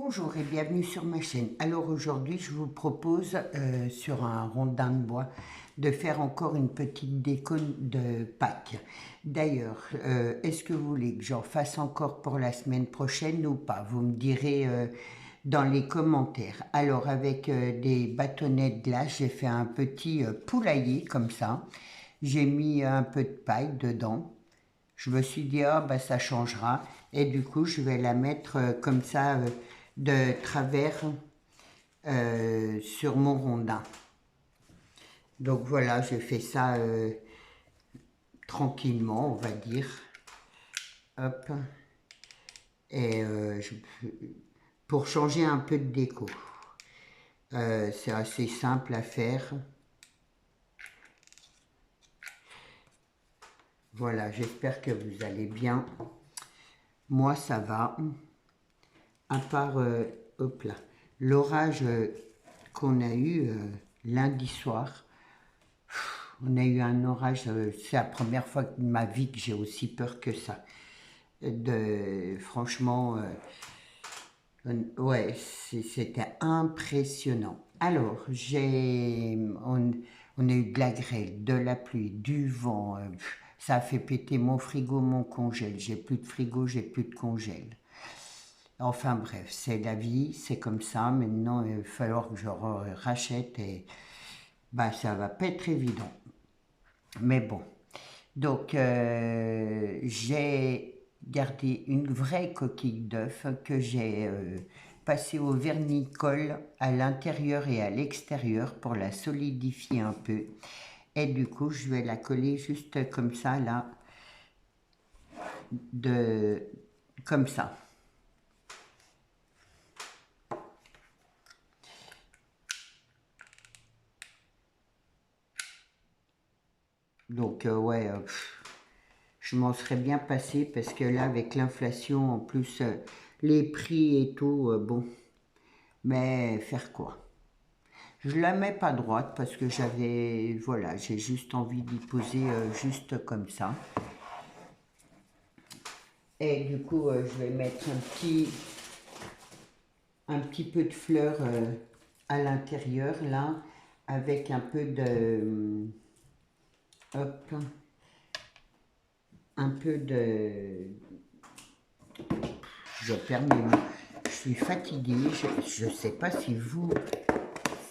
Bonjour et bienvenue sur ma chaîne. Alors aujourd'hui je vous propose sur un rondin de bois de faire encore une petite déco de Pâques. D'ailleurs, est-ce que vous voulez que j'en fasse encore pour la semaine prochaine ou pas? Vous me direz dans les commentaires. Alors avec des bâtonnets de glace, j'ai fait un petit poulailler comme ça. J'ai mis un peu de paille dedans. Je me suis dit, ah bah ça changera. Et du coup, je vais la mettre comme ça de travers sur mon rondin. Donc voilà, j'ai fait ça tranquillement, on va dire. Hop. Et pour changer un peu de déco. C'est assez simple à faire. Voilà, j'espère que vous allez bien. Moi, ça va. À part, hop là, l'orage qu'on a eu lundi soir. On a eu un orage, c'est la première fois de ma vie que j'ai aussi peur que ça. Franchement, ouais, c'était impressionnant. Alors, on a eu de la grêle, de la pluie, du vent. Ça a fait péter mon frigo, mon congèle. J'ai plus de frigo, j'ai plus de congèle. Enfin bref, c'est la vie, c'est comme ça. Maintenant, il va falloir que je rachète et bah, ça va pas être évident. Mais bon, donc j'ai gardé une vraie coquille d'œuf que j'ai passée au vernis-colle à l'intérieur et à l'extérieur pour la solidifier un peu. Et du coup, je vais la coller juste comme ça, là, comme ça. Donc ouais, je m'en serais bien passé parce que là, avec l'inflation, en plus, les prix et tout, bon, mais faire quoi? Je la mets pas droite parce que voilà, j'ai juste envie d'y poser juste comme ça. Et du coup, je vais mettre un petit peu de fleurs à l'intérieur là, avec un peu de, hop, un peu de, je perds mes mots. Je suis fatiguée, je ne sais pas si vous,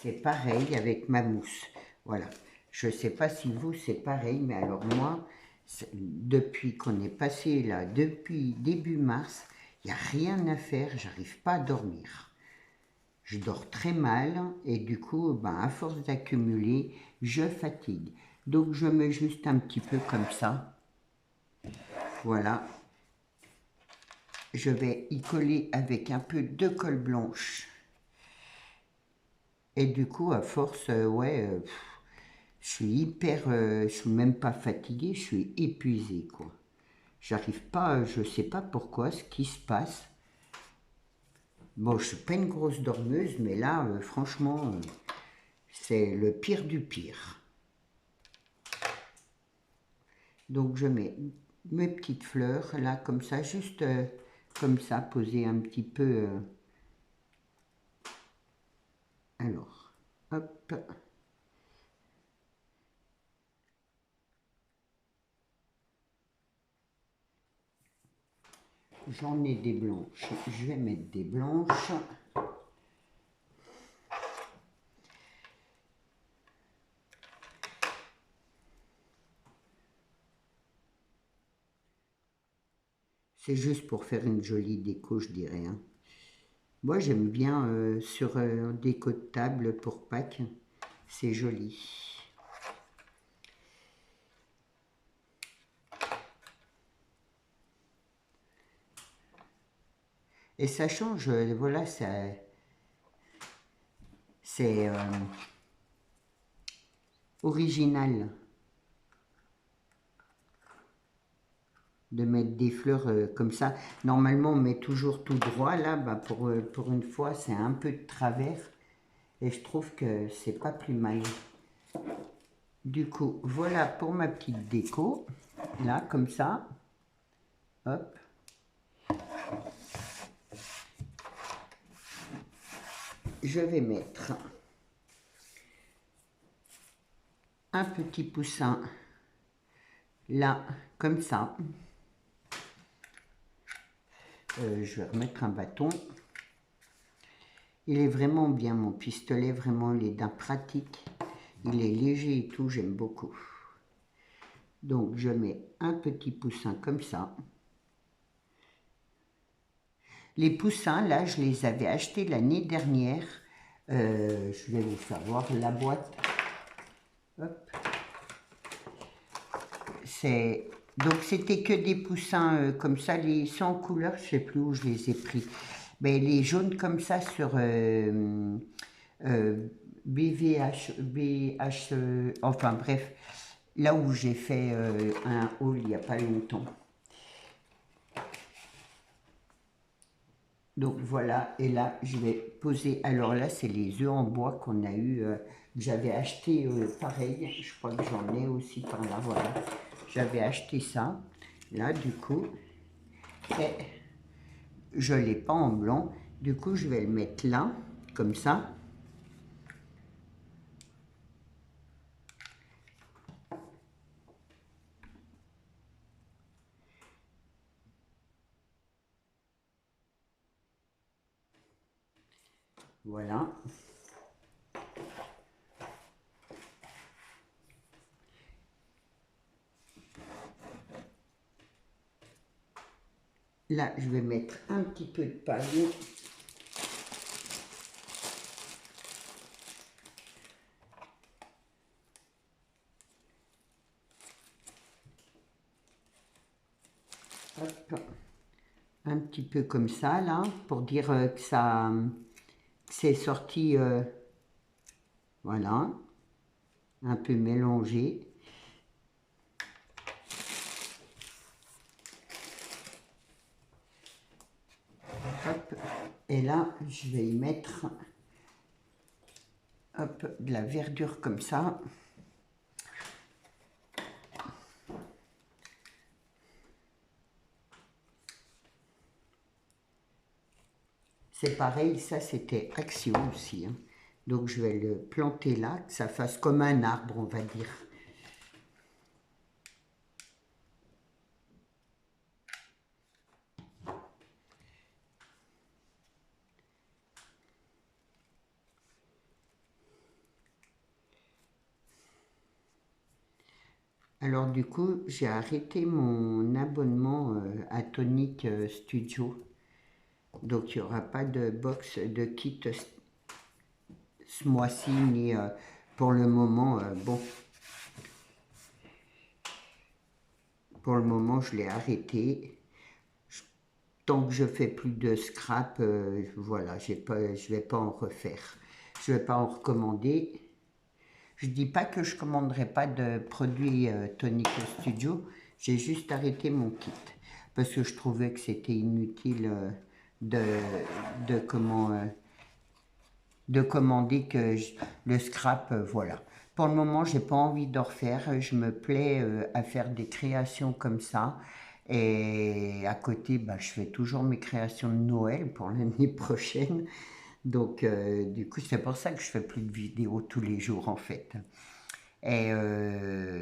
c'est pareil avec ma mousse. Voilà, je ne sais pas si vous, c'est pareil, mais alors moi, depuis qu'on est passé là, depuis début mars, il n'y a rien à faire, j'arrive pas à dormir. Je dors très mal et du coup, ben, à force d'accumuler, je fatigue. Donc je mets juste un petit peu comme ça. Voilà. Je vais y coller avec un peu de colle blanche. Et du coup, à force, ouais, je suis je suis même pas fatiguée, je suis épuisée, quoi. J'arrive pas, je sais pas pourquoi, ce qui se passe. Bon, je suis pas une grosse dormeuse, mais là, franchement, c'est le pire du pire. Donc, je mets mes petites fleurs, là, comme ça, juste comme ça, posées un petit peu. Alors, hop. J'en ai des blanches. Je vais mettre des blanches. C'est juste pour faire une jolie déco, je dirais. Hein. Moi, j'aime bien sur un déco de table pour Pâques. C'est joli. Et ça change, voilà, c'est original de mettre des fleurs comme ça. Normalement, on met toujours tout droit. Là, bah, pour une fois, c'est un peu de travers. Et je trouve que c'est pas plus mal. Du coup, voilà pour ma petite déco. Là, comme ça. Hop. je vais mettre un petit poussin là, comme ça. Je vais remettre un bâton. Il est vraiment bien, mon pistolet, vraiment, il est d'un pratique. Il est léger et tout, j'aime beaucoup. Donc, je mets un petit poussin comme ça. Les poussins, là, je les avais achetés l'année dernière. Je vais vous faire voir la boîte. Hop. Donc, c'était que des poussins comme ça, les sans couleur, je ne sais plus où je les ai pris. Mais les jaunes comme ça sur BVH, enfin bref, là où j'ai fait un haul il n'y a pas longtemps. Donc voilà, et là je vais poser, alors là c'est les œufs en bois qu'on a eu, que j'avais acheté pareil, je crois que j'en ai aussi par là, voilà. J'avais acheté ça, là du coup, et je ne l'ai pas en blanc, du coup je vais le mettre là, comme ça. Voilà. Là, je vais mettre un petit peu de paille. Hop. Un petit peu comme ça, là, pour dire que ça c'est sorti, voilà, un peu mélangé. Hop. Et là, je vais y mettre hop, de la verdure comme ça. C'est pareil, ça c'était Action aussi, hein. Donc je vais le planter là, que ça fasse comme un arbre, on va dire. Alors du coup, j'ai arrêté mon abonnement à Tonic Studio. Donc il n'y aura pas de box de kit ce mois-ci, ni pour le moment, bon, pour le moment je l'ai arrêté. Tant que je fais plus de scrap, voilà, je ne vais pas en refaire. Je ne vais pas en recommander. Je ne dis pas que je ne commanderai pas de produits Tonic Studio, j'ai juste arrêté mon kit. Parce que je trouvais que c'était inutile de commander que le scrap, voilà. Pour le moment, j'ai pas envie d'en refaire. Je me plais à faire des créations comme ça. Et à côté, bah, je fais toujours mes créations de Noël pour l'année prochaine. Donc, du coup, c'est pour ça que je fais plus de vidéos tous les jours, en fait. Et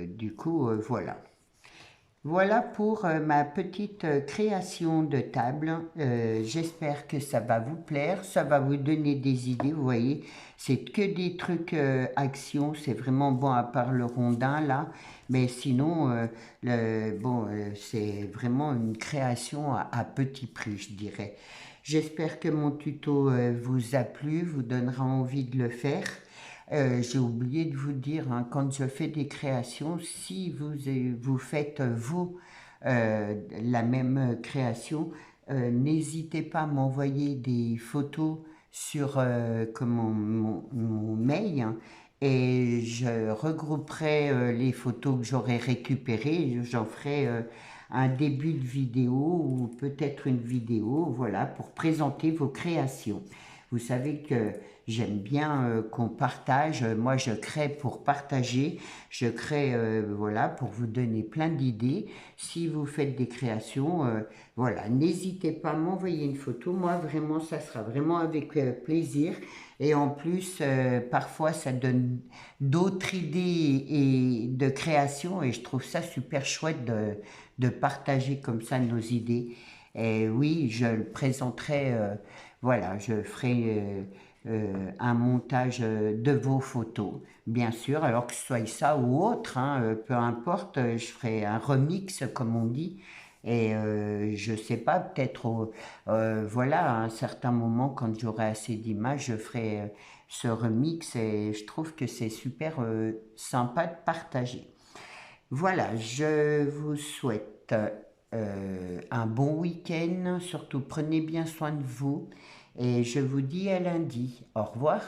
du coup, voilà. Voilà pour ma petite création de table. J'espère que ça va vous plaire, ça va vous donner des idées. Vous voyez, c'est que des trucs action, c'est vraiment bon à part le rondin là. Mais sinon, bon, c'est vraiment une création à petit prix, je dirais. J'espère que mon tuto vous a plu, vous donnera envie de le faire. J'ai oublié de vous dire, hein, quand je fais des créations, si vous faites, vous, la même création, n'hésitez pas à m'envoyer des photos sur mon mail, hein, et je regrouperai les photos que j'aurai récupérées, j'en ferai un début de vidéo ou peut-être une vidéo, voilà, pour présenter vos créations. Vous savez que j'aime bien qu'on partage. Moi, je crée pour partager. Je crée, voilà, pour vous donner plein d'idées. Si vous faites des créations, voilà, n'hésitez pas à m'envoyer une photo. Moi, vraiment, ça sera vraiment avec plaisir. Et en plus, parfois, ça donne d'autres idées et de création. Et je trouve ça super chouette de partager comme ça nos idées. Et oui, je le présenterai, voilà, je ferai un montage de vos photos, bien sûr, alors que ce soit ça ou autre, hein, peu importe, je ferai un remix, comme on dit. Et je sais pas, peut-être, voilà, à un certain moment, quand j'aurai assez d'images, je ferai ce remix et je trouve que c'est super sympa de partager. Voilà, je vous souhaite un bon week-end, surtout prenez bien soin de vous et je vous dis à lundi. Au revoir.